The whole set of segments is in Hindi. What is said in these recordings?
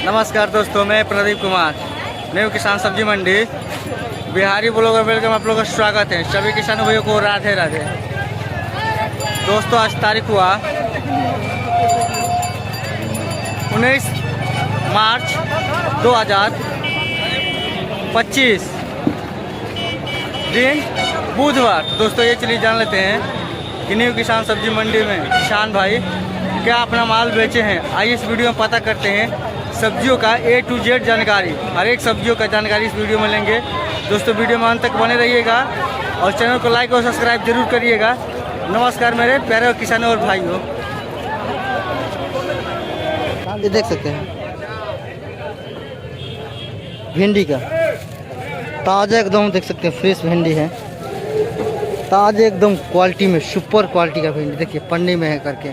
नमस्कार दोस्तों, मैं प्रदीप कुमार, मैं किसान सब्जी मंडी बिहारी ब्लॉगर वेलकम आप लोगों का स्वागत है। सभी किसानों भाइयों को राधे राधे। दोस्तों आज तारीख हुआ 19 मार्च 2025, दिन बुधवार। दोस्तों ये चलिए जान लेते हैं कि न्यू किसान सब्जी मंडी में किसान भाई क्या अपना माल बेचे हैं। आइए इस वीडियो में पता करते हैं सब्जियों का A to Z जानकारी, हर एक सब्जियों का जानकारी इस वीडियो में लेंगे। दोस्तों वीडियो में अंत तक बने रहिएगा और चैनल को लाइक और सब्सक्राइब जरूर करिएगा। नमस्कार मेरे प्यारे किसानों और भाइयों। ये देख सकते हैं भिंडी का ताज़ा एकदम, देख सकते हैं फ्रेश भिंडी है, ताज़ा एकदम क्वालिटी में, सुपर क्वालिटी का भिंडी। देखिए पन्नी में है करके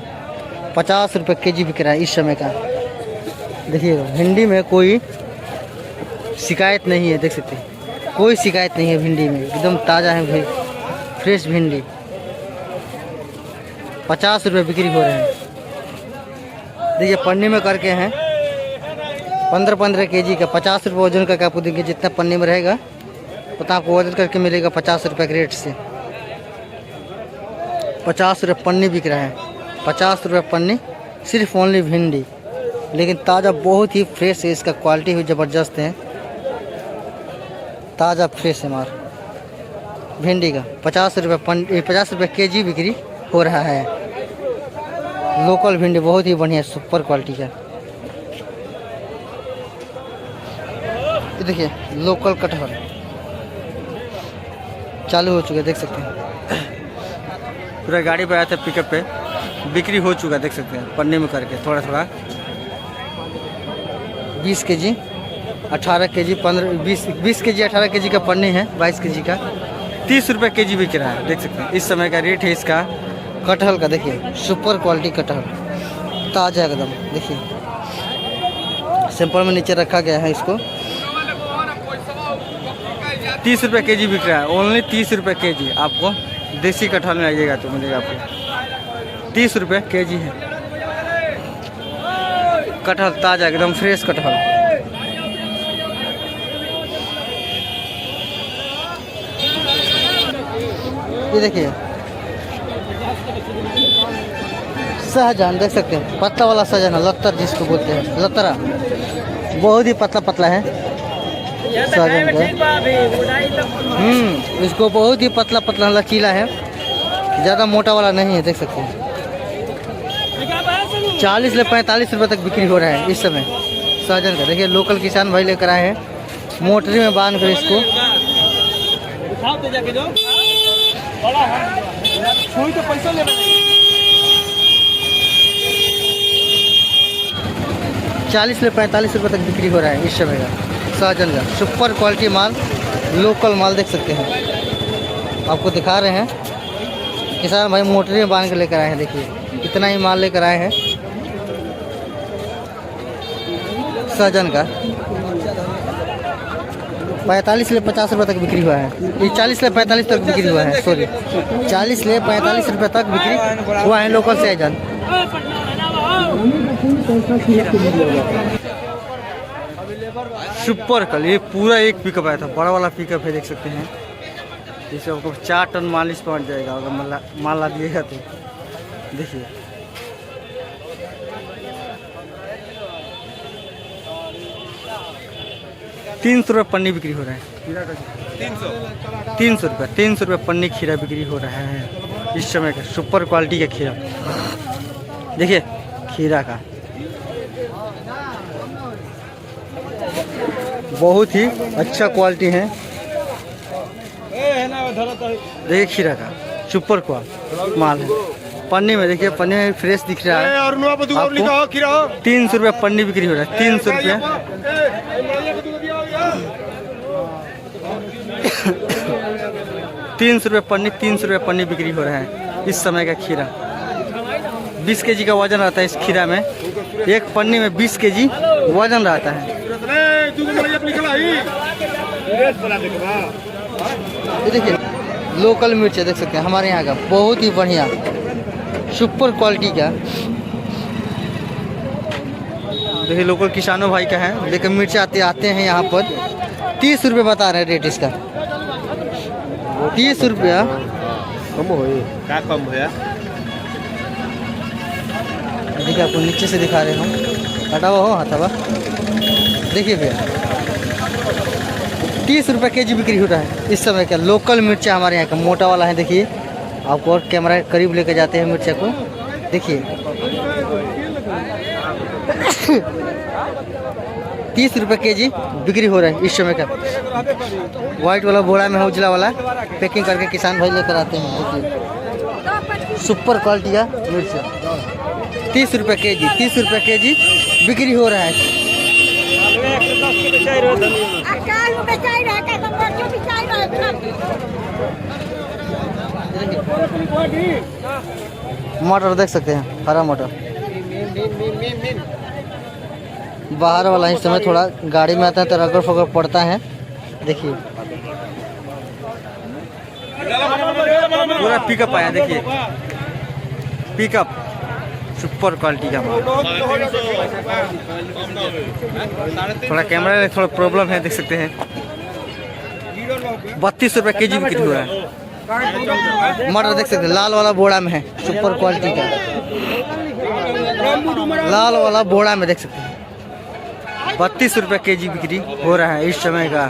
50 रुपये केजी बिक रहा है इस समय का। देखिएगा भिंडी में कोई शिकायत नहीं है, देख सकते हैं कोई शिकायत नहीं है भिंडी में, एकदम ताज़ा है भाई, फ्रेश भिंडी। 50 रुपये बिक्री हो रहे हैं। देखिए पन्नी में करके हैं 15-15 केजी का, 50 रुपये वजन करके आपको देखिए, जितना पन्नी में रहेगा उतना आपको वजन करके मिलेगा 50 रुपये के रेट से। 50 रुपये पन्नी बिक रहा है, 50 रुपये पन्नी, सिर्फ ओनली भिंडी, लेकिन ताज़ा बहुत ही फ्रेश है। इसका क्वालिटी भी ज़बरदस्त है, ताज़ा फ्रेश है माल भिंडी का। 50 रुपये केजी बिक्री हो रहा है। लोकल भिंडी बहुत ही बढ़िया सुपर क्वालिटी का। ये देखिए लोकल कटहल चालू हो चुका है, देख सकते हैं पूरा गाड़ी पे आया था पिकअप पे, बिक्री हो चुका है, देख सकते हैं पन्नी में करके थोड़ा थोड़ा। 20 केजी 18 केजी 20 केजी 18 केजी का पन्नी है, 22 केजी का 30 रुपये केजी बिक रहा है, देख सकते हैं इस समय का रेट है इसका कटहल का। देखिए सुपर क्वालिटी कटहल, ताज़ा एकदम। देखिए सैंपल में नीचे रखा गया है इसको। 30 रुपये केजी बिक रहा है, ओनली 30 रुपये केजी। आपको देसी कटहल में आइएगा तो मिलेगा आपको 30 रुपये केजी है कटहल, ताज़ा एकदम फ्रेश कटहल। ये देखिए सहजन, देख सकते हैं पतला वाला सहजन है, लत्तर जिसको बोलते हैं, लतरा, बहुत ही पतला पतला है सहजन का। इसको बहुत ही पतला पतला लचीला है, ज़्यादा मोटा वाला नहीं है, देख सकते हैं। 40 से 45 रुपये तक बिक्री हो रहा है इस समय सहजन का। देखिए लोकल किसान भाई लेकर आए हैं, मोटरी में बांध कर इसको। 40 से 45 रुपये तक बिक्री हो रहा है इस समय का सहजन का। सुपर क्वालिटी माल, लोकल माल, देख सकते हैं आपको दिखा रहे हैं। किसान भाई मोटरी में बांध कर लेकर आए हैं, देखिए इतना ही माल लेकर आए हैं सहजन का। 45 से 50 रुपये तक बिक्री हुआ है, ये 40 से 45 तक बिक्री हुआ है, सॉरी 40 से 45 रुपये तक बिक्री हुआ है लोकल सहजन। सुपर कल ये पूरा एक पिकअप आया था, बड़ा वाला पिकअप है, देख सकते हैं। इसे आपको 4 टन माल इस पहुँच जाएगा अगर माल ला दिएगा तो। देखिए ₹300 पन्नी बिक्री हो रहा है। 300 रुपये पन्नी खीरा बिक्री हो रहा है इस समय का, सुपर क्वालिटी का खीरा। देखिए खीरा का बहुत ही अच्छा क्वालिटी है। देखिए खीरा का सुपर क्वालिटी माल है, पन्नी में देखिए, पन्नी में फ्रेश दिख रहा है आपको। 300 रुपये पन्नी बिक्री हो रहा है, 300 रुपये। 300 रुपये पन्नी, 300 रुपये पन्नी बिक्री हो रहा है इस समय का खीरा। 20 केजी का वजन रहता है इस खीरा में, एक पन्नी में 20 केजी वजन रहता है। ये देखिए लोकल मिर्च है, देख सकते हैं हमारे यहाँ का, बहुत ही बढ़िया सुपर क्वालिटी का देखिए लोकल किसानों भाई का है, लेकिन मिर्च आते हैं यहाँ पर। 30 रुपये बता रहे हैं रेट इसका, 30 रुपया। कम हो क्या कम हो? देखिए आपको नीचे से दिखा रहे हम, हटावा हो हटावा। देखिए भैया 30 रुपये केजी बिक्री हो रहा है इस समय का। लोकल मिर्चा हमारे यहाँ का मोटा वाला है। देखिए आपको और कैमरा करीब लेकर जाते हैं मिर्चा को। देखिए 30 रुपये केजी बिक्री हो रहा है इस समय का। वाइट वाला बोरा में है, उजला वाला पैकिंग करके किसान भाई लेकर आते हैं। देखिए सुपर क्वालिटी का मिर्चा 30 रुपये केजी, 30 रुपये केजी बिक्री हो रहा है। मटर देख सकते हैं, हरा मटर। बाहर वाला इस समय थोड़ा गाड़ी में आता है तो रगड़ फगड़ पड़ता है। देखिए पूरा पिकअप आया, देखिए पिकअप सुपर क्वालिटी का माल। थोड़ा कैमरा में थोड़ा प्रॉब्लम है, देख सकते हैं। 32 रुपये केजी बिक्री हो रहा है। मटर देख सकते हैं, लाल वाला बोड़ा में है, सुपर क्वालिटी का लाल वाला बोड़ा में देख सकते हैं। 32 रुपये केजी बिक्री हो रहा है इस समय का।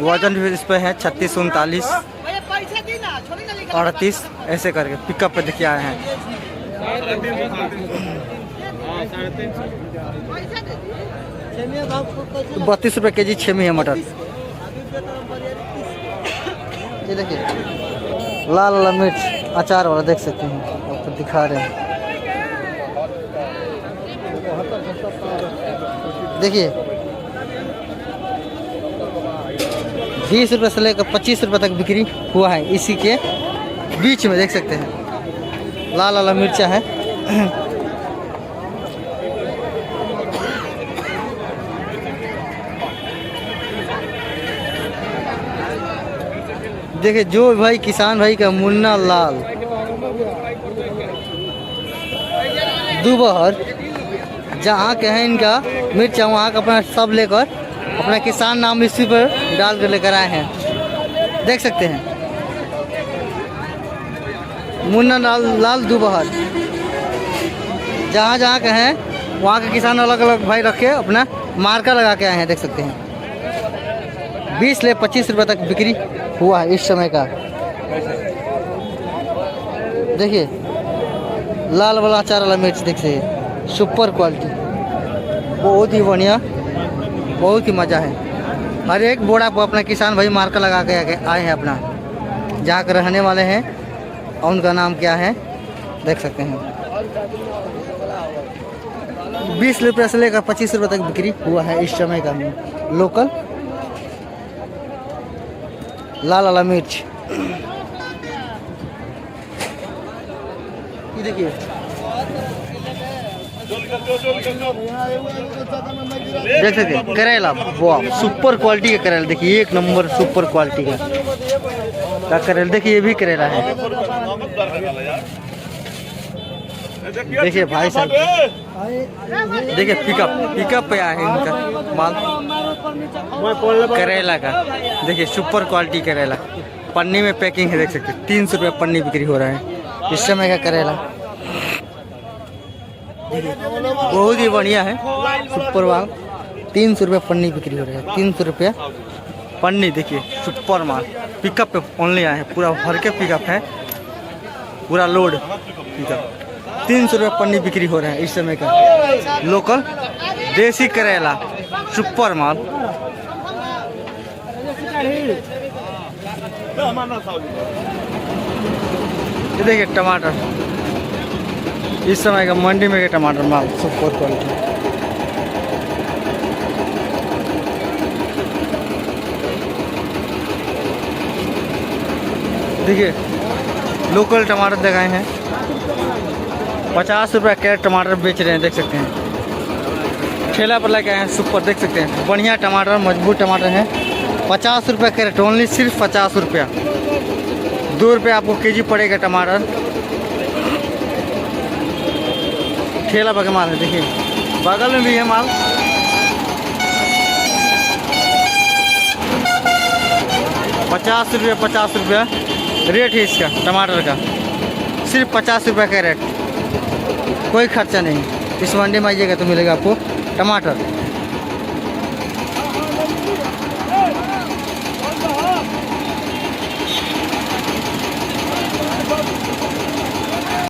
वजन भी इस पर है 36, 39, 38 ऐसे करके पिकअप पे देखिए आए हैं। 32 रुपये केजी छेमी है मटर। ये देखिए लाल वाला मिर्च अचार वाला देख सकते हैं, आपको दिखा रहे हैं। देखिए 20 रुपये से लेकर 25 रुपये तक बिक्री हुआ है इसी के बीच में, देख सकते हैं। लाल वाला मिर्चा है। देखिए जो भाई किसान भाई का मुन्ना लाल दोपहर जहाँ के हैं इनका मिर्चा, वहाँ का अपना सब लेकर अपना किसान नाम इसी पर डाल कर लेकर आए हैं, देख सकते हैं। मुन्ना लाल दोपहर जहाँ जहाँ के हैं वहाँ के किसान अलग अलग भाई रखे अपना मार्का लगा के आए हैं, देख सकते हैं। 20 से 25 रुपये तक बिक्री हुआ है इस समय का। देखिए लाल वाला अचार वाला मिर्च देख सकते, सुपर क्वालिटी, बहुत ही बढ़िया, बहुत ही मज़ा है। हर एक बोरा पर अपना किसान भाई मार्का लगा के आए हैं अपना, जहाँ के रहने वाले हैं और उनका नाम क्या है देख सकते हैं। 20 रुपये से लेकर 25 रुपये तक बिक्री हुआ है इस समय का लोकल लाल वाला मिर्च। ये देखिए देख सकते हैं करेला, वाह सुपर क्वालिटी का करेला। देखिए एक नंबर सुपर क्वालिटी का करेला। देखिए ये भी करेला है। देखिए भाई साहब, देखिए पिकअप पे आया है इनका माल करेला का। देखिए सुपर क्वालिटी करेला, पन्नी में पैकिंग है, देख सकते हैं। 300 रुपये पन्नी बिक्री हो रहा है इस समय का करेला। बहुत ही बढ़िया है सुपर माल। 300 रुपये पन्नी बिक्री हो रहा है, 300 रुपये पन्नी। देखिए सुपर माल पिकअप पे ओनली आए हैं, पूरा भर के पिकअप है, पूरा लोड पिकअप। 300 रुपये पन्नी बिक्री हो रहा है इस समय का लोकल देसी करेला सुपर माल। ये देखिए टमाटर, इस समय का मंडी में टमाटर माल सुपर क्वालिटी। देखिए लोकल टमाटर दिखाए हैं, 50 रुपये कैरेट टमाटर बेच रहे हैं, देख सकते हैं। ठेला पर लेके आए हैं सुपर, देख सकते हैं। बढ़िया टमाटर, मजबूत टमाटर है। 50 रुपये कैरेट, ओनली सिर्फ 50 रुपया। 2 रुपये आपको केजी पड़ेगा टमाटर। ठेला पर माल है, देखिए बगल में भी है माल। ₹50 रेट है इसका टमाटर का, सिर्फ ₹50 का रेट, कोई खर्चा नहीं। इस मंडी में आइएगा तो मिलेगा आपको टमाटर।